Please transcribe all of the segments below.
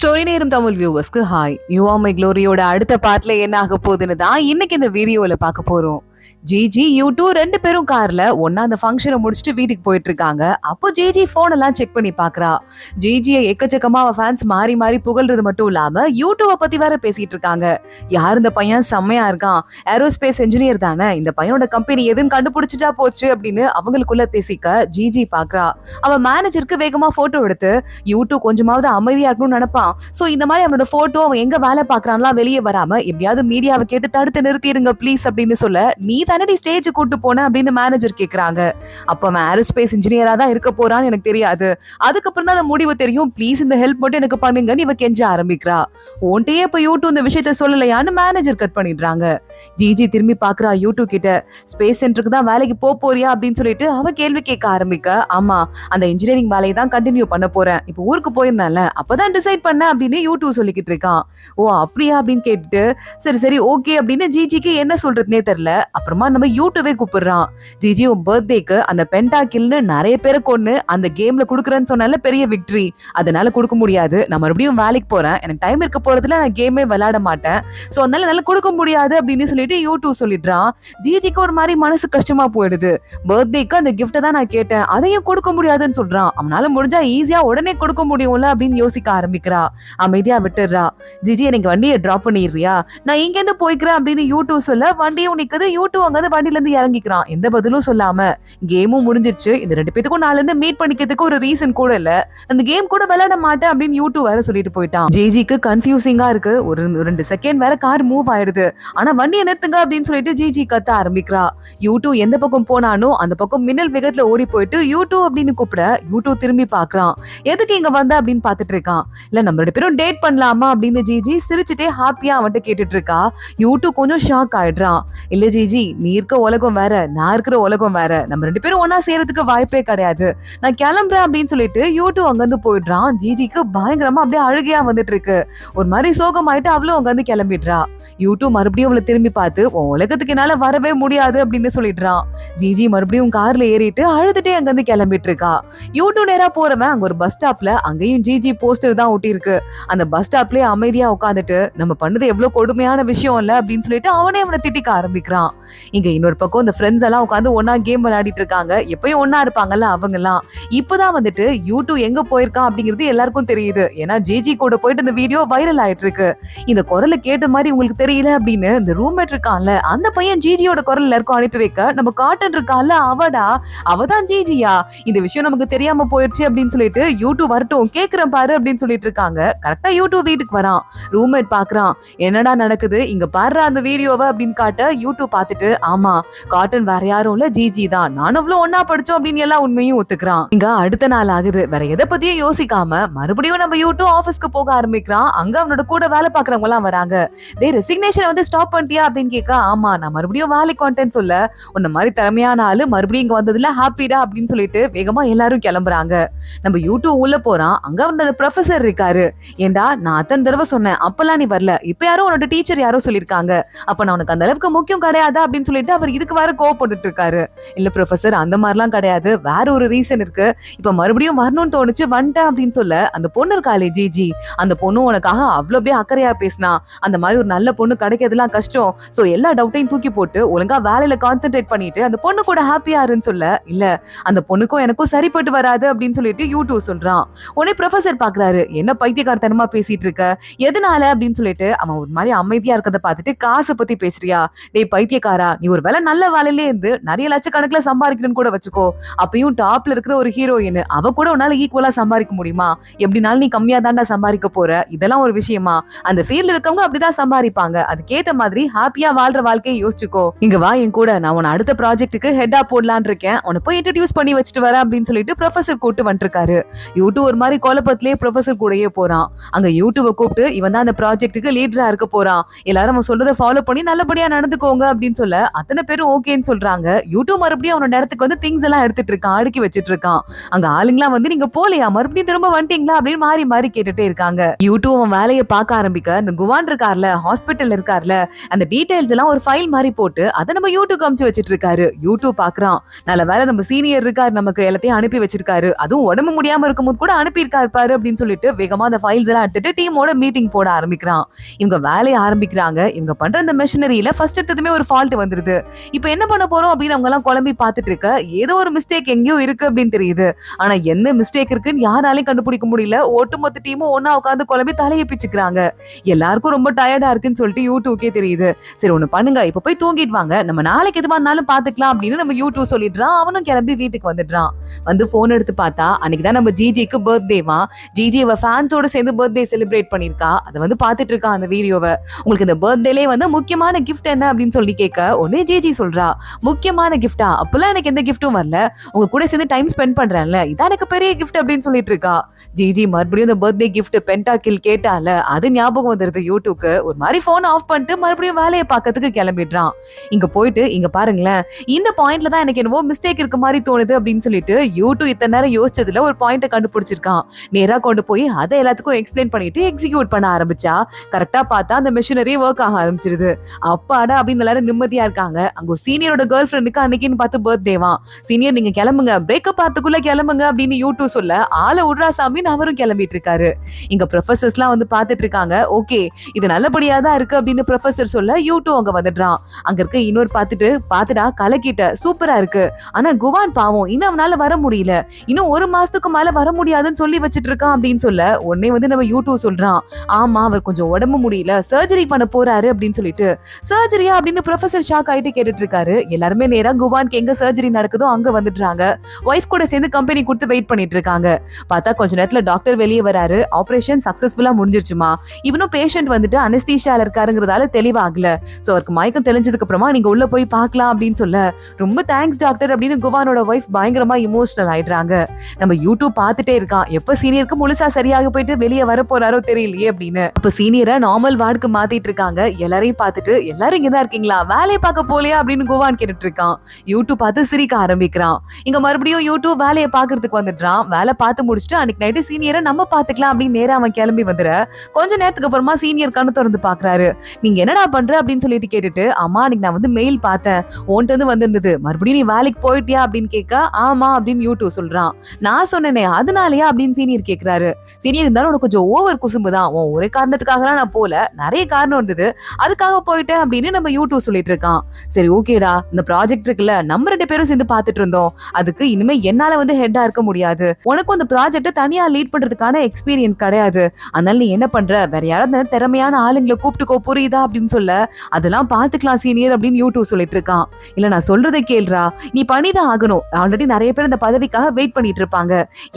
Story நேரம் தமிழ் வியூவர்ஸ்க்கு ஹாய். யூ ஆர் மை க்ளோரியோட அடுத்த பார்ட்ல என்ன ஆக போகுதுன்னு தான் இன்னைக்கு இந்த வீடியோல பார்க்க போறோம். ஜிஜி யூ2 ரெண்டு பேரும் கார்ல ஒன்னா அந்த ஃபங்க்ஷனை முடிச்சுட்டு வீட்டுக்கு போயிட்டு இருக்காங்க. அப்போ ஜிஜி போன் எல்லாம் செக் பண்ணி பாக்குறா. ஜிஜியை எக்கச்சக்கமா அவ ஃபேன்ஸ் மாறி மாறி புகழ்றது மட்டும் இல்லாம யூடியூப பத்தி வேற பேசிட்டு இருக்காங்க. யார் இந்த பையன் செம்மையா இருக்கான், ஏரோஸ்பேஸ் இன்ஜினியர் தானே, இந்த பையனோட கம்பெனி எதுன்னு கண்டுபிடிச்சிட்டா போச்சு அப்படின்னு அவங்களுக்குள்ள பேசிக்க ஜிஜி பாக்குறா. அவ மேனேஜருக்கு வேகமா போட்டோ எடுத்து யூடியூ கொஞ்சமாவது அமைதியா இருக்கணும்னு நினைப்பான். சோ இந்த மாதிரி அவனோட போட்டோ அவன் எங்க வேலை பாக்குறான்லாம் வெளியே வராம எப்படியாவது மீடியாவை கேட்டு தடுத்து நிறுத்திடுங்க ப்ளீஸ் அப்படின்னு சொல்ல, நீ தானடி ஸ்டேஜ் கூட்டு போன அப்படின்னு மேனேஜர் கேக்குறாங்க. அப்ப அவன் ஏரோஸ்பேஸ் இன்ஜினியரா தான் இருக்க போறான்னு எனக்கு தெரியாது, அதுக்கப்புறம் தான் அந்த முடிவு தெரியும், ப்ளீஸ் இந்த ஹெல்ப் மட்டும் எனக்கு பண்ணுங்கன்னு இவ கெஞ்ச ஆரம்பிக்கிறா. உன்கிட்டயே இப்ப யூடியூ இந்த விஷயத்த சொல்லலையான்னு மேனேஜர் கட் பண்ணிடுறாங்க. ஜிஜி திரும்பி பாக்குறா யூடியூ கிட்ட. ஸ்பேஸ் சென்டருக்கு தான் வேலைக்கு போறியா அப்படின்னு சொல்லிட்டு அவ கேள்வி கேட்க ஆரம்பிக்க, ஆமா அந்த இன்ஜினியரிங் வேலையை தான் கண்டினியூ பண்ண போறேன், இப்ப ஊருக்கு போயிருந்தான்ல அப்பதான் டிசைட் பண்ண அப்படின்னு யூடியூ சொல்லிக்கிட்டு இருக்கான். ஓ அப்படியா அப்படின்னு கேட்டுட்டு சரி சரி ஓகே அப்படின்னு ஜிஜிக்கு என்ன சொல்றதுனே தெரியல. அப்புறமா நம்ம யூடியூபே கூப்பிடுறான். ஜிஜி உன் பர்த்டேக்கு அந்த பென்டாக்கில்னு நிறைய பேரை கொண்டு அந்த கேம்ல குடுக்கறேன்னு சொன்னால பெரிய விக்டரி, அதனால கொடுக்க முடியாது, நான் மறுபடியும் வேலைக்கு போறேன், எனக்கு டைம் இருக்க போறதுல நான் கேமே விளையாட மாட்டேன், சோ அதனால என்னால கொடுக்க முடியாது அப்படின்னு சொல்லிட்டு யூடியூப் சொல்லிடுறான். ஜிஜிக்கு ஒரு மாதிரி மனசு கஷ்டமா போயிடுது. பர்த்டேக்கு அந்த கிஃப்ட தான் நான் கேட்டேன், அதையும் கொடுக்க முடியாதுன்னு சொல்றான். அவனால முடிஞ்சா ஈஸியா உடனே கொடுக்க முடியும்ல அப்படின்னு யோசிக்க ஆரம்பிக்கிறா. அமைதியா விட்டுடுறா. ஜிஜி எனக்கு வண்டியை டிராப் பண்ணிடுறியா, நான் இங்க இருந்து போய்க்கிறேன் அப்படின்னு யூடியூப் சொல்ல, வண்டியும் நிக்குது. யூடியூப் அங்க வண்டியில இருந்து இறங்கிக்கிறான். எந்த பதிலும் சொல்லாம. கேமும் முடிஞ்சிருச்சு, இந்த ரெண்டு பேத்துக்கும் நாளை இருந்து மீட் பண்ணிக்கிறதுக்கு ஒரு ரீசன் கூட இல்ல, அந்த கேம் கூட விளையாட மாட்டேன் அப்படின்னு யூடியூப் வேற சொல்லிட்டு போயிட்டான். ஜிஜிக்கு கன்ஃபியூசிங்கா இருக்கு. ஒரு 2 செகண்ட் வேற கார் மூவ் ஆயிடுது. ஆனா வண்டியை நிறுத்துங்க அப்படின்னு சொல்லிட்டு ஜிஜி கத்த ஆரம்பிக்கிறா. யூடியூப் எந்த பக்கம் போனானோ அந்த பக்கம் மின்னல் வேகத்துல ஓடி போயிட்டு யூடியூப் அப்படின்னு கூப்பிட யூடியூப் திரும்பி பாக்குறான். எதுக்கு இங்க வந்த அப்படின்னு பாத்துட்டு இருக்கான். இல்ல நம்ம ரெண்டு பேரும் டேட் பண்ணலாமா அப்படின்னு ஜிஜி சிரிச்சுட்டே ஹாப்பியா அவன்கிட்ட கேட்டுட்டு இருக்கா. யூடியூப் கொஞ்சம் ஷாக் ஆயிடுறான். இல்ல ஜிஜி, நீ இருக்க உலகம் வேற, நான் இருக்கிற உலகம் வேற, நம்ம ரெண்டு பேரும் ஒன்னா சேரத்துக்கு வாய்ப்பே கிடையாது, நான் கிளம்புறேன் அப்படின்னு சொல்லிட்டு யூடியூப் அங்கிருந்து போயிடுறான். ஜிஜிக்கு பயங்கரமா அப்படியே அழுகையா வந்துட்டு இருக்கு. ஒரு மாதிரி சோகமாயிட்டு அவளும் அங்கிருந்து கிளம்பிடுறா. யூடியூப் மறுபடியும் அவளை திரும்பி பார்த்து உன் உலகத்துக்கு என்னால வரவே முடியாது அப்படின்னு சொல்லிடுறான். ஜிஜி மறுபடியும் கார்ல ஏறிட்டு அழுதுட்டே அங்கிருந்து கிளம்பிட்டு இருக்கா. யூடியூப் நேரா போறவன் அங்க ஒரு பஸ் ஸ்டாப்ல, அங்கேயும் ஜிஜி போஸ்டர் தான் ஒட்டி இருக்கு. அந்த பஸ் ஸ்டாப்லயே அமைதியா உட்காந்துட்டு நம்ம பண்ணது எவ்வளவு கொடுமையான விஷயம் இல்ல அப்படின்னு சொல்லிட்டு அவனே அவனை திட்டிக்க ஆரம்பிக்கிறான். இங்க இன்னொரு பக்கம் இந்த ஃப்ரெண்ட்ஸ் எல்லாம் உட்காந்து ஒன்னா கேம் விளையாடிட்டு இருக்காங்க. எப்பயும் ஒன்னா இருப்பாங்கல்ல அவங்க எல்லாம். இப்பதான் வந்துட்டு யூடியூப் எங்க போயிருக்கான் அப்படிங்கிறது எல்லாருக்கும் தெரியுது. ஏன்னா ஜிஜி கூட போயிட்டு இந்த வீடியோ வைரல் ஆயிட்டு இருக்கு. இந்த குரலை கேட்ட மாதிரி உங்களுக்கு தெரியல அப்படின்னு இந்த ரூம்மேட் இருக்கான்ல, அந்த பையன் ஜிஜியோட குரல் எல்லாருக்கும் அனுப்பி வைக்க, நம்ம காட்டன் இருக்கான்ல அவடா, அவதான் ஜிஜியா, இந்த விஷயம் நமக்கு தெரியாம போயிடுச்சு அப்படின்னு சொல்லிட்டு யூடியூப் வரட்டும் கேக்குறேன் பாரு அப்படின்னு சொல்லிட்டு இருக்காங்க. கரெக்டா யூடியூப் வீட்டுக்கு வரான். ரூம்மேட் பாக்குறான். என்னடா நடக்குது இங்க பாரு அந்த வீடியோவை அப்படின்னு காட்ட யூடியூப் பார்த்துட்டு, ஆமா காட்டன் வேற யாரும் இல்ல ஜிஜி தான், நானும் அவ்வளவு ஒன்னா படிச்சோம் அப்படின்னு எல்லா உண்மையும் ஒத்துக்கிறான். இங்க அடுத்த நாள் ஆகுது. வேற எதை பத்தியும் யோசிக்காம மறுபடியும் நம்ம யூடியூப் ஆபீஸ்க்கு போக ஆரம்பிக்கிறான். அங்க அவனோட கூட வேலை பாக்குறவங்க எல்லாம் வராங்க. டே ரெசிக்னேஷன் வந்து ஸ்டாப் பண்ணிட்டியா அப்படின்னு கேட்க, ஆமா நான் மறுபடியும் வேலைக்கு வந்துட்டேன்னு சொல்ல, உன்ன மாதிரி திறமையான ஆளு மறுபடியும் இங்க வந்ததுல ஹாப்பிடா அப்படின்னு சொல்லிட்டு வேகமா எல்லாரும் கிளம்புறாங்க. நம்ம யூடியூப் உள்ள போறான். அங்க அவனோட ப்ரொஃபசர் இருக்காரு. ஏண்டா நான் அத்தனை தடவை சொன்னேன் அப்பெல்லாம் நீ வரல, இப்ப யாரோ உன்னோட டீச்சர் யாரோ சொல்லிருக்காங்க, அப்ப நான் உனக்கு அந்த அளவுக்கு முக்கியம் கிடையாதா அப்படின்னு சொல்லிட்டு அவர் இதுக்கு வேற கோவப்பட்டு இருக்காரு. இல்ல ப்ரொஃபசர் அந்த மாதிரிலாம் கிடையாது, வேற ஒரு ரீசன் இருக்கு, இப்ப மறுபடியும் வரணும்னு தோணுச்சு வந்துட்டேன் அப்படின்னு சொல்ல, அந்த பொண்ணு இருக்காளே ஜிஜி, அந்த பொண்ணு உனக்காக அவ்வளவு அப்படியே அக்கறையா பேசினா, அந்த மாதிரி ஒரு நல்ல பொண்ணு கிடைக்கிறதுலாம் கஷ்டம், சோ எல்லா டவுட்டையும் தூக்கி போட்டு ஒழுங்கா வேலையில கான்சென்ட்ரேட் பண்ணிட்டு அந்த பொண்ணு கூட ஹாப்பியா இருன்னு சொல்ல, இல்ல அந்த பொண்ணுக்கும் எனக்கும் சரிப்பட்டு வராது அப்படின்னு சொல்லிட்டு யூடியூப் சொல்றான். உடனே ப்ரொஃபசர் பாக்குறாரு, என்ன பைத்தியக்காரத்தனமா பேசிட்டு இருக்க, எதனால அப்படின்னு சொல்லிட்டு அவன் ஒரு மாதிரி அமைதியா இருக்கத பார்த்துட்டு, காசை பத்தி பேசுறியா, டேய் பைத்தியக்காரா, நீ ஒரு வேலை நல்ல வேலையிலே இருந்து நிறைய லட்சக்கணக்குல சம்பாதிக்கிறேன்னு கூட வச்சுக்கோ, அப்பயும் டாப்ல இருக்கிற ஒரு ஹீரோயின் அவ கூட உன்னால ஈக்குவலா சம்பாதிக்க முடியுமா, எப்படினாலும் நீ கம்மியா தாண்டா சம்பாதிக்க போற, இதெல்லாம் ஒரு விஷயமா, அந்த ஃபீல்ட்ல இருக்கவங்க அப்படிதான் சம்பாதிப்பாங்க, அதுக்கேத்த மாதிரி ஹாப்பியா வாழ்ற வாழ்க்கையை யோசிச்சுக்கோ, இங்க வா என் கூட, நான் உன அடுத்த ப்ராஜெக்ட்டுக்கு ஹெட்டா போடலான்னு இருக்கேன், உன போய் இன்ட்ரோடியூஸ் பண்ணி வச்சுட்டு வரேன் அப்படின்னு சொல்லிட்டு ப்ரொஃபசர் கூட்டு வந்துருக்காரு. யூடியூப் ஒரு மாதிரி கோலப்பத்திலேயே ப்ரொஃபசர் கூடயே போறான். அங்க யூடியூபை கூப்பிட்டு இவன் தான் அந்த ப்ராஜெக்ட்டுக்கு லீடரா இருக்க போறான், எல்லாரும் அவன் சொல்றதை ஃபாலோ பண்ணி நல்லபடியா நடந்துக்கோங்க அப்படின்னு சொல்ல அத்தனை பேரும் ஓகேன்னு சொல்றாங்க. யூடியூப் மறுபடியும் அவனோட இடத்துக்கு வந்து திங்ஸ் எல்லாம் எடுத்துட்டு இருக்கான், அடுக்கி வச்சிட்டு இருக்கான். அங்க ஆளுங்களாம் வந்து நீங்க போலையா, மறுபடியும் திரும்ப வந்துட்டீங்களா அப்படின்னு மாறி மாறி கேட்டுட்டே இருக்காங்க. யூடியூப் அவன் வேலையை பார்க்க ஆரம்பிக்க இந்த குவான் இருக்கார்ல, ஹாஸ்பிட்டல் இருக்கார்ல, அந்த டீடைல்ஸ் எல்லாம் ஒரு ஃபைல் மாதிரி போட்டு அதை நம்ம யூடியூப் காமிச்சு வச்சிட்டு இருக்காரு. யூடியூப் பாக்குறான், நல்ல வேலை நம்ம சீனியர் இருக்காரு, நமக்கு எல்லாத்தையும் அனுப்பி வச்சிருக்காரு, அதுவும் உடம்பு முடியாம இருக்கும்போது கூட அனுப்பி இருக்காரு பாரு அப்படின்னு சொல்லிட்டு வேகமா அந்த ஃபைல்ஸ் எல்லாம் எடுத்துட்டு டீமோட மீட்டிங் போட ஆரம்பிக்கிறான். இவங்க வேலையை ஆரம்பிக்கிறாங்க. இவங்க பண்ற அந்த மெஷினரியில ஃபர்ஸ்ட் எடுத்ததுமே ஒரு ஃபால்ட் வந்துருது. இப்போ என்ன பண்ண போறோம் அப்படின்னு அவங்க எல்லாம் குழம்பி பார்த்துட்டு இருக்க, ஏதோ ஒரு மிஸ்டேக் எங்கேயோ இருக்கு அப்படின்னு தெரியுது. ஆனா என்ன மிஸ்டேக் இருக்குன்னு யாராலையும் கண்டுபிடிக்க முடியல. ஒட்டுமொத்த டீமும் ஒன்னா உட்காந்து குழம்பி தலையை பிச்சுக்கிறாங்க. எல்லாருக்கும் ரொம்ப டயர்டா இருக்குன்னு சொல்லிட்டு யூடியூப்கே தெரியுது. சரி ஒண்ணு பண்ணுங்க, இப்ப போய் தூங்கிட்டு வாங்க, நம்ம நாளைக்கு எதுவா இருந்தாலும் பாத்துக்கலாம் அப்படின்னு நம்ம யூடியூப் சொல்லிடுறான். அவனும் கிளம்பி வீட்டுக்கு வந்துடுறான். வந்து போன் எடுத்து பார்த்தா அன்னைக்குதான் நம்ம ஜிஜிக்கு பர்த்டேவா. ஜிஜி அவ ஃபேன்ஸோட சேர்ந்து பர்த்டே செலிப்ரேட் பண்ணிருக்கா. அதை வந்து பாத்துட்டு இருக்கா அந்த வீடியோவை. உங்களுக்கு இந்த பர்த்டேலே வந்து முக்கியமான கிஃப்ட் என்ன அப்படின்னு சொல்லி கேட்க உடனே ஜிஜி சொல்றா, முக்கியமான கிஃப்டா? அப்பெல்லாம் எனக்கு எந்த கிஃப்டும் வரல, உங்க கூட சேர்ந்து டைம் ஸ்பெண்ட் பண்றேன்ல, இதான் எனக்கு பெரிய கிஃப்ட் அப்படின்னு சொல்லிட்டு இருக்கா. ஜிஜி மறுபடியும் இந்த பர்த்டே கிஃப்ட் பென்டாக்கில் கேட்டால அது ஞாபகம் வந்துருது யூடியூப்க்கு. ஒரு மாதிரி போன் ஆஃப் பண்ணிட்டு மறுபடியும் வேலையை பார்க்கறதுக்கு கிளம்பிடுறான். இங்க போயிட்டு இங்க பாருங்களேன், இந்த பாயிண்ட்ல தான் எனக்கு என்னவோ மிஸ்டேக் இருக்க மாதிரி தோணுது அப்படின்னு சொல்லிட்டு யூடியூப் இத்தனை நேரம் யோசிச்சதுல ஒரு பாயிண்ட கண்டுபிடிச்சிருக்கான். நேரா கொண்டு போய் அதை எல்லாத்துக்கும் எக்ஸ்பிளைன் பண்ணிட்டு எக்ஸிக்யூட் பண்ண ஆரம்பிச்சா கரெக்டா பார்த்தா அந்த மிஷினரி ஒர்க் ஆக ஆரம்பிச்சிருது. அப்பாடா அப்படின்னு எல்லாரும் நிம்மதியா இருக்காங்க. அங்க ஒரு சீனியரோட கேர்ள் ஃப்ரெண்டுக்கு அன்னைக்குன்னு பார்த்து பர்த்டேவா. சீனியர் நீங்க கிளம்புங்க, பிரேக்கப் பார்த்துக்குள்ள கிளம்புங்க அப்படின்னு யூடியூப் சொல்ல ஆளை விடுறா சாமின்னு அவரும் கிளம்பிட்டு இருக்காரு. இங்க ப்ரொஃபசர்ஸ் எல்லாம் வந்து பாத்துட்டு இருக்காங்க. ஓகே இது நல்லபடியா தான் இருக்கு அப்படின்னு ப்ரொஃபசர் சொல்ல யூடியூப் அங்க வந்துடுறான். அங்க இருக்க இன்னொரு பாத்துடா கலக்கிட்ட சூப்பரா இருக்கு, ஆனா குவான் பாவம் இன்னும் அவனால வர முடியல, இன்னும் ஒரு மாசத்துக்கு மேல வர முடியாதுன்னு சொல்லி வச்சிட்டு இருக்கான் அப்படின்னு சொல்ல உடனே வந்து நம்ம யூடியூப் சொல்றான், ஆமா அவர் கொஞ்சம் உடம்பு முடியல, சர்ஜரி பண்ண போறாரு அப்படின்னு சொல்லிட்டு. சர்ஜரியா அப்படின்னு ப்ரொஃபசர் ஷாக் ஆயிட்டு கேட்டுட்டு இருக்காரு. எல்லாருமே நேரா குவானுக்கு எங்க சர்ஜரி நடக்குதோ அங்க வந்துடுறாங்க. ஒய்ஃப் கூட சேர்ந்து கம்பெனி கொடுத்து வெயிட் பண்ணிட்டு இருக்காங்க. பார்த்தா கொஞ்ச நேரத்துல டாக்டர் வெளியே வராரு. ஆபரேஷன் சக்சஸ்ஃபுல்லா முடிஞ்சிருச்சுமா, இவனும் பேஷண்ட் வந்துட்டு அனஸ்தீஷியால இருக்காருங்கிறதால தெளிவாகல, சோ அவருக்கு மயக்கம் தெளிஞ்சதுக்கு அப்புறமா நீங்க உள்ள போய் பார்க்கலாம் அப்படின்னு சொல்ல ரொம்ப தேங்க்ஸ் டாக்டர் அப்படின்னு குவானோட ஒய்ஃப் பயங்கரமா இமோஷனல் ஆயிடுறாங்க. நம்ம யூடியூப் பார்த்துட்டே இருக்கான், எப்ப சீனியருக்கு முழுசா சரியாக போயிட்டு வெளியே வர போறாரோ தெரியலையே அப்படின்னு. அப்ப சீனியரை நார்மல் வார்டுக்கு மாத்திட்டு இருக்காங்க. எல்லாரையும் பார்த்துட்டு எல்லாரும் இங்கதான் இருக்கீங்களா, வேலையை பார்க்க போலையா அப்படின்னு குவான் கேட்டுட்டு இருக்கான். யூடியூப் பார்த்து சிரிக்க ஆரம்பிக்கிறான். இங்க மறுபடியும் யூடியூப் வேலையை பாக்குறதுக்கு வந்துடுறான். வேலை பார்த்து முடிச்சுட்டு அன்னைக்கு நைட்டு சீனியரை நம்ம பாத்துக்கலாம் அப்படின்னு நேரா அவன் கிளம்பி வந்துற கொஞ்ச நேரத்துக்கு அப்புறமா சீனியர் கண்ணு திறந்து பாக்குறாரு. நீங்க என்னடா பண்ற அப்படின்னு சொல்லிட்டு கேட்டுட்டு, அம்மா அன்னைக்கு நான் வந்து மெயில் பார்த்தேன், உன்ட்டு வந்து வந்திருந்தது, மறுபடியும் நீ வேலைக்கு போயிட்டியா அப்படின்னு கேட்க ஆமா அப்படின்னு யூடியூப் சொல்றான். நான் சொன்னேனே அதனாலயா அப்படின்னு சீனியர் கேக்குறாரு. சீனியர் இருந்தாலும் உனக்கு கொஞ்சம் ஓவர் குசும்பு தான், ஒரே காரணத்துக்காக நான் போல, நிறைய காரணம் இருந்தது அதுக்காக போயிட்டேன் அப்படின்னு நம்ம யூடியூப் சொல்லிட்டு இருக்கான். சரி ஓகேடா, இந்த ப்ராஜெக்ட் இருக்குல்ல நம்ம 2 பேரும் சேர்ந்து பாத்துட்டு இருந்தோம், அதுக்கு இனிமே என்னால வந்து ஹெட்டா இருக்க முடியாது, உனக்கும் அந்த ப்ராஜெக்ட் தனியா லீட் பண்றதுக்கான எக்ஸ்பீரியன்ஸ் கிடையாது, அதனால நீ என்ன பண்ற வேற யாராவது திறமையான ஆளுங்களை கூப்பிட்டுக்கோ புரியுதா அப்படின்னு சொல்ல அதெல்லாம் பாத்துக்கலாம் சீனியர் அப்படின்னு யூடியூப் சொல்லிட்டு இருக்கான். இல்ல நான் சொல்றதை கேள்றா, நீ பண்ணிதான் ஆகணும், ஆல்ரெடி நிறைய பேர் இந்த பதவிக்காக வெயிட் பண்ணிட்டு இருப்பாங்க,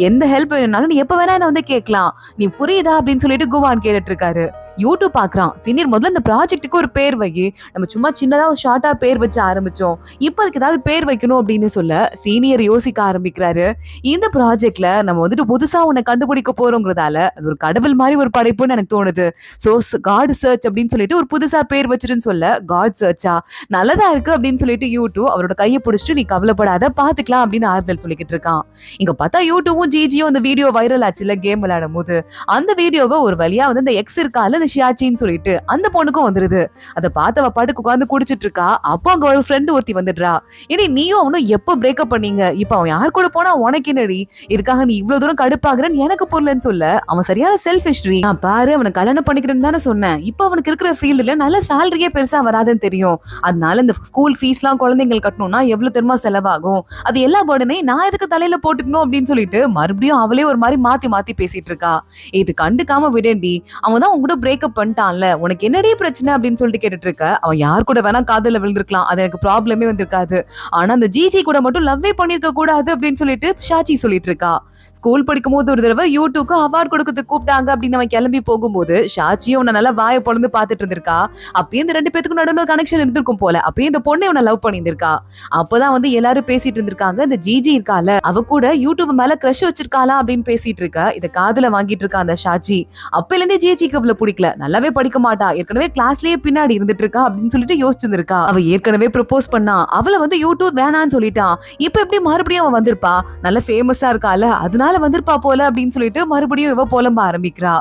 எந்த ஹெல்ப் வேணும்னாலும் நீ எப்ப வேணா என்ன வந்து கேட்கலாம், நீ புரியுதா அப்படின்னு சொல்லிட்டு குவான் கேட்டுட்டு இருக்காரு. யூடியூப் பாக்குறான். சீனியர் முதல்ல இந்த ப்ராஜெக்ட்டுக்கு ஒரு பேர் வை, நம்ம சும்மா சின்னதா ஒரு ஷார்ட்டா பேர் வச்சு ஆரம்பிச்சோம், இப்போ அதுக்கு ஏதாவது பேர் வைக்கணும் அப்படின்னு சொல்ல சீனியர் யோசிக்க ஆரம்பிக்கிறாரு. இந்த ப்ராஜெக்ட்ல நம்ம வந்துட்டு புதுசா உன்னை கண்டுபிடிக்க போறோங்கிறதால அது ஒரு கடவுள் மாதிரி ஒரு படைப்புன்னு எனக்கு தோணுது, சோ காட் சர்ச் அப்படின்னு சொல்லிட்டு ஒரு புதுசா பேர் வச்சிருன்னு சொல்ல காட் சர்ச்சா நல்லதா இருக்கு அப்படின்னு சொல்லிட்டு யூடியூப் அவரோட கையை பிடிச்சிட்டு நீ கவலைப்படாத பாத்துக்கலாம் அப்படின்னு ஆறுதல் சொல்லிக்கிட்டு இருக்கான். இங்க பார்த்தா யூடியூபும் ஜிஜியும் அந்த வீடியோ வைரல் ஆச்சுல கேம் விளையாடும் போது அந்த வீடியோவை ஒரு வழியா வந்து இந்த எக்ஸ் இருக்கால இந்த ஷியாச்சின்னு சொல்லிட்டு அந்த பொண்ணுக்கும் வந்துருது. அதை பார்த்தவ பாட்டுக்கு உட்காந்து குடிச்சிட்டு இருக்கா. அப்போ அங்க ஒரு ஃப்ரெண்டு ஒருத்தி வந்துடுறா. இனி நீயும் அவனும் எப்ப பிரேக்கப் பண்ணீங்க, இப்ப அவன் யார் கூட போனா உனக்கு என்னடி, இதுக்காக நீ இவ்வளவு தூரம் கடுப்பாகிறன்னு எனக்கு புரியலன்னு சொல்ல அவன் சரியான செல்ஃப் ஹிஸ்டரி, நான் பாரு அவனை கல்யாணம் பண்ணிக்கிறேன்னு தானே சொன்னேன், இப்ப அவனுக்கு இருக்கிற ஃபீல்டுல நல்ல சேலரியே பெருசா வராதுன்னு தெரியும், அதனால இந்த ஸ்கூல் ஃபீஸ் எல்லாம் குழந்தைங்களுக்கு கட்டணும்னா எவ்வளவு தெரியுமா செலவாகும், அது எல்லா பர்டனையும் நான் எதுக்கு தலையில போட்டுக்கணும் அப்படின்னு சொல்லிட்டு மறுபடியும் அவளே ஒரு மாதிரி மாத்தி மாத்தி பேசிட்டு இருக்கா. இது கண்டுக்காம விடேண்டி, அவன் தான் உங்க கூட பிரேக்கப் பண்ணிட்டான்ல, உனக்கு என்னடி பிரச்சனை அப்படின்னு சொல்லிட்டு கேட்டுட்டு இருக்க. அவன் யார் கூட வேணா காதல விழுந்திருக்கலாம், அது எனக்கு ப்ராப்ளமே வந்திருக்காது, ஆனா அந்த ஜிஜி கூட மட்டும் லவ்வே பண்ணிருக்க கூடாது அப்படின்னு சொல்லிட்டு ஷாச்சி சொல்லிட்டு இருக்கா. ஸ்கூல் படிக்கும் போது ஒரு தடவை யூடியூப்க்கு அவார்ட் கொடுக்கறதுக்கு கூப்பிட்டாங்க அப்படின்னு அவன் கிளம்பி போகும்போது ஷாச்சியும் உன்னை நல்லா வாயை பொழுது பாத்துட்டு இருந்திருக்கா. அப்பயும் இந்த 2 பேத்துக்கும் நடுவில் கனெக்ஷன் இருந்திருக்கும் போல, அப்பயும் இந்த பொண்ணை உன்னை லவ் பண்ணியிருந்திருக்கா. அப்பதான் வந்து எல்லாரும் பேசிட்டு இருந்திருக்காங்க, இந்த ஜிஜி இருக்கால அவ கூட யூடியூப் மேல கிரஷ் வச்சிருக்காளா அப்படின்னு பேசிட்டு இருக்க. இத காதுல வாங்கிட்டு இருக்கா அந்த ஷாச்சி. அப்பல இருந்தே ஜிஜிக்கு அவ்வளவு பிடிக்கல, நல்லாவே படிக்க மாட்டா, ஏற்கனவே கிளாஸ்லயே பின்னாடி இருந்துட்டு இருக்கா அப்படின்னு சொல்லிட்டு யோசிச்சு இருந்திருக்கா. அவ ஏற்கனவே ப்ரப்போஸ் பண்ணா, அவள வந்து யூடியூப் வேணான்னு சொல்லிட்டான். இப்ப எப்படி மறுபடியும் அவன் வந்திருப்பா, நல்ல ஃபேமஸா இருக்கால, அதனால வந்திருப்பா போல அப்படின்னு சொல்லிட்டு மறுபடியும் இவ புலம்ப ஆரம்பிக்கிறா.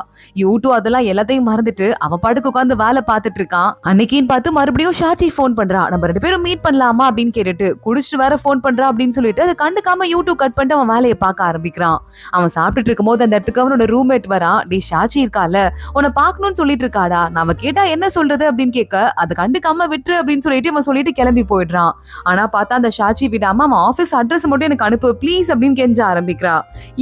யூடியூப் அதெல்லாம் எல்லாத்தையும் மறந்துட்டு அவன் பாட்டுக்கு உட்கார்ந்து வேலை பார்த்துட்டு இருக்கான். அன்னைக்குன்னு பார்த்து மறுபடியும் ஷாச்சி ஃபோன் பண்றா. நம்ம 2 பேரும் மீட் பண்ணலாமா அப்படின்னு கேட்டுட்டு, குடிச்சிட்டு வேற ஃபோன் பண்றா அப்படின்னு சொல்லிட்டு அதை கண்டுக்காம யூடியூப் கட் பண்ணிட்டு அவன் வேலையை பார்க்க ஆரம்பிக்கிறான். அவன் சாப்பிட்டுட்டு இருக்கும்போது அந்த இடத்துக்கு அவனோட ரூம்மேட் வரான். டே ஷாச்சி இருக்கால, உன்னை பார்க்கணும்னு சொல்லிட்டு இருக்காடா, நான் கேட்டா என்ன சொல்றது அப்படின்னு கேட்க, அதை கண்டுக்காம விட்டுரு அப்படின்னு சொல்லிட்டு இவன் சொல்லிட்டு கிளம்பி போயிடுறான். ஆனா பார்த்தா அந்த ஷாச்சி விடாம அவன் ஆபீஸ் அட்ரஸ் மட்டும் எனக்கு அனுப்பு ப்ளீஸ் அப்படின்னு கெஞ்ச ஆரம்பிக்கிறா.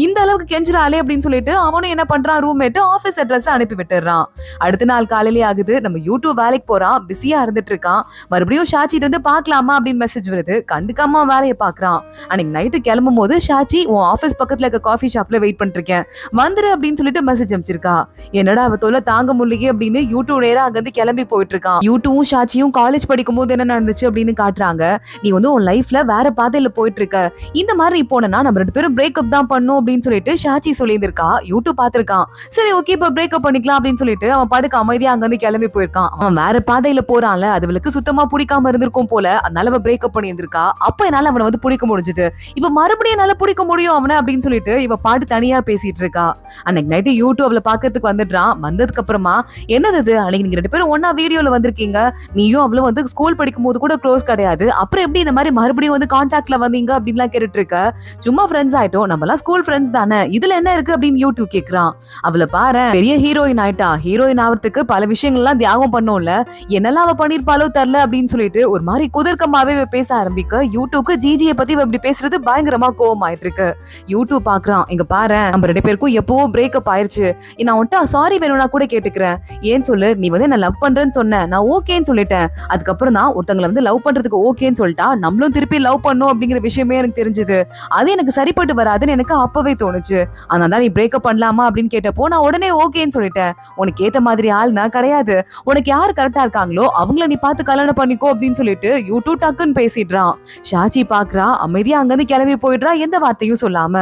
இந்த அளவுக்கு கெஞ்சுறாளே அப்படின்னு சொல்லிட்டு அவனும் என்ன பண்றான், ரூம்மேட் ஆபீஸ் அட்ரஸ் அனுப்பி விட்டுறான். அடுத்த நாள் காலையிலே ஆகுது. நம்ம யூடியூப் வேலைக்கு போறான், பிஸியா இருந்துட்டு இருக்கான். மறுபடியும் ஷாச்சிட்டு இருந்து பாக்கலாமா அப்படின்னு மெசேஜ் வருது. கண்டுக்காம வேலையை பாக்குறான். அன்னைக்கு நைட்டு கிளம்பும் போது ஷாச்சி உன் ஆபீஸ் பக்கத்துல இருக்க காஃபி ஷாப்ல வெயிட் பண்ணிட்டு இருக்கேன், வந்துரு அப்படின்னு சொல்லிட்டு மெசேஜ் அனுப்பிச்சிருக்கா. என்னடா அவ தொல்லை தாங்க முடியலையே அப்படின்னு யூடியூப் நேரா அங்கிருந்து கிளம்பி போயிட்டு இருக்கான். யூடியூபும் ஷாச்சியும் காலேஜ் படிக்கும் போது என்ன நடந்துச்சு அப்படின்னு காட்டுறாங்க. நீ வந்து உன் லைஃப்ல வேற பாதையில போயிட்டு இருக்க, இந்த மாதிரி நீ போனா நம்ம 2 பேரும் பிரேக்அப் தான் பண்ணும் அப்படின்னு சொல்லிட்டு ஷாச்சி சொல்லியிருந்திருக்கா. யூடியூப் பாத்திருக்கான். சரி ஓகே இப்ப பிரேக்அப் பண்ணிக்கலாம் அப்படின்னு சொல்லிட்டு அவன் பாட்டுக்கு அமைதியா அங்கிருந்து கிளம்பி போயிருக்கான். அவன் வேற பாதையில போறான்ல, அது அவளுக்கு சுத்தமா பிடிக்காம இருந்திருக்கும் போல, அதனால அவ பிரேக்அப் பண்ணி இருந்திருக்கா. அப்ப என்னால அவனை வந்து பிடிக்க முடிஞ்சது, இப்ப மறுபடியும் என்னால பிடிக்க முடியும் அவனை அப்படின்னு சொல்லிட்டு இவ பாட்டு தனியா பேசிட்டு இருக்கா. அன்னைக்கு நைட்டு யூடியூப் அவளை பாக்கிறதுக்கு வந்துடுறான். வந்ததுக்கு அப்புறமா என்னது அன்னைக்கு நீங்க 2 பேரும் ஒன்னா வீடியோல வந்திருக்கீங்க, நீயும் அவளும் வந்து ஸ்கூல் படிக்கும் போது கூட க்ளோஸ் கிடையாது, அப்புறம் எப்படி இந்த மாதிரி மறுபடியும் வந்து கான்டாக்ட்ல வந்தீங்க அப்படின்லாம் கேட்டுட்டு இருக்க. சும்மா ஃப்ரெண்ட்ஸ் ஆயிட்டோம், நம்மலாம் ஸ்கூல் ஃப்ரெண்ட்ஸ் தானே, இதுல என்ன இருக்கு அப்படின்னு யூடியூப் கேக்குறான். அவளை பாரு பெரிய ஹீரோயின் ஆயிட்டா, ஹீரோயின் ஆகிறதுக்கு பல விஷயங்கள்லாம் தியாகம் பண்ணோம்ல, என்னெல்லாம் அவ பண்ணிருப்பாலோ தெரியல அப்படின்னு சொல்லிட்டு ஒரு மாதிரி குதர்க்கமாவே பேச ஆரம்பிக்க. யூடியூப்க்கு ஜிஜியை பத்தி இப்படி பேசுறது பயங்கரமா கோவம் ஆயிட்டு இருக்கு. யூடியூப் பாக்குறான். இங்க பாரு நம்ம 2 பேருக்கும் எப்பவோ பிரேக்அப் ஆயிருச்சு, நான் உன்ட்ட சாரி வேணும்னா கூட கேட்டுக்கிறேன், ஏன்னு சொல்லு, நீ வந்து என்ன லவ் பண்றேன்னு சொன்ன, நான் ஓகேன்னு சொல்லிட்டேன், அதுக்கப்புறம் தான் ஒருத்தங்களை வந்து லவ் பண்றதுக்கு ஓகேன்னு சொல்லிட்டா நம்மளும் திருப்பி லவ் பண்ணும் அப்படிங்கிற விஷயமே எனக்கு தெரிஞ்சது, அது எனக்கு சரிப்பட்டு வராதுன்னு எனக்கு அப்பவே தோணுச்சு, அதனால தான் நீ பிரேக்அப் பண்ணலாமா அப்படின்னு கேட்டப்போ நான் உடனே ஓகேன்னு சொல்லிட்டேன், உனக்கு ஏத்த மாதிரி ஆள் நான் கிடையாது, உனக்கு யார் கரெக்டா இருக்காங்களோ அவங்கள நீ பார்த்து கல்யாணம் பண்ணிக்கோ அப்படின்னு சொல்லிட்டு யூடியூப் டக்குன்னு பேசிடுறான். ஷாச்சி பாக்குறா, அமைதியா அங்கிருந்து கிளம்பி போயிடுறா, எந்த வார்த்தையும் சொல்லாம.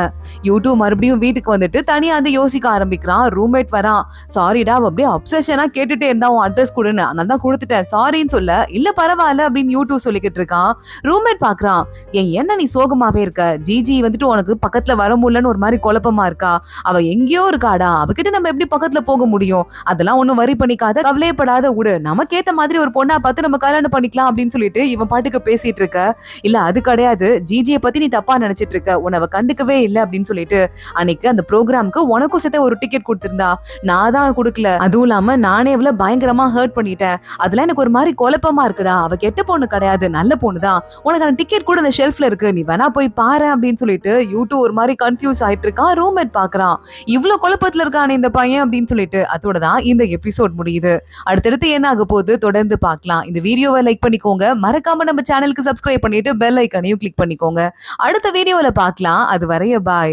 யூடியூப் மறுபடியும் வீட்டுக்கு வந்துட்டு தனியா வந்து யோசிக்க ஆரம்பிக்கிறான். ரூம்மேட் வரான். சாரிடா அப்படியே அப்சஷனா கேட்டுட்டே இருந்தா உன் அட்ரஸ் கொடுன்னு, அதனால தான் கொடுத்துட்டேன் சாரின்னு சொல்ல, இல்ல பரவாயில்ல அப்படின்னு யூடியூப் சொல்லிக்கிட்டு இருக்கான். ரூம்மேட் பாக்குறான். என்ன நீ சோகமாவே இருக்க, ஜிஜி வந்துட்டு உனக்கு பக்கத்துல வர முடியலன்னு ஒரு மாதிரி குழப்பமா இருக்கா, அவ எங்கேயோ இருக்காடா, அவகிட்ட நம்ம எப்படி பக்கத்துல போக முடியும், அதெல்லாம் ஒண்ணும் வரி பண்ணிக்காத, கவலையப்படாத விடு, நமக்கேத்த மாதிரி ஒரு பொண்ணா பார்த்து நம்ம கல்யாணம் பண்ணிக்கலாம் அப்படின்னு சொல்லிட்டு இவன் பாட்டுக்கு பேசிட்டு இருக்க. இல்ல அது கிடையாது, ஜிஜியை பத்தி நீ தப்பா நினைச்சிட்டு இருக்க, உன்னை கண்டுக்கவே இல்லை அப்படின்னு சொல்லிட்டு அன்னைக்கு அந்த ப்ரோக்ராமுக்கு உனக்கும் சேர்த்து ஒரு டிக்கெட் கொடுத்திருந்தா, நான் தான் கொடுக்கல, அதுவும் இல்லாம நானே அவளை பயங்கரமா ஹர்ட் பண்ணிட்டேன், அதெல்லாம் எனக்கு ஒரு மாதிரி குழப்பமா இருக்குடா, அவ கெட்ட பொண்ணு கிடையாது, நல்ல பொண்ணு தான், உனக்கான டிக்கெட் கூட அந்த ஷெல்ஃப்ல இருக்கு, நீ வேணா போய் பாரு அப்படின்னு சொல்லிட்டு யூடியூப் ஒரு மாதிரி கன்ஃபியூஸ் ஆயிட்டு இருக்கான். ரூம்மேட் பாக்குறான், இவ்வளவு குழப்பத்துல இருக்கானே இந்த பையன் அப்படின்னு சொல்லிட்டு. அதோட தான் இந்த எபிசோட் முடியுது. அடுத்தடுத்து என்ன ஆக போகுது தொடர்ந்து பார்க்கலாம். இந்த வீடியோவை லைக் பண்ணிக்கோங்க, மறக்காம நம்ம சேனலுக்கு சப்ஸ்கிரைப் பண்ணிட்டு பெல் ஐக்கானையும் கிளிக் பண்ணிக்கோங்க. அடுத்த வீடியோல பார்க்கலாம். அது வரைய பாய்.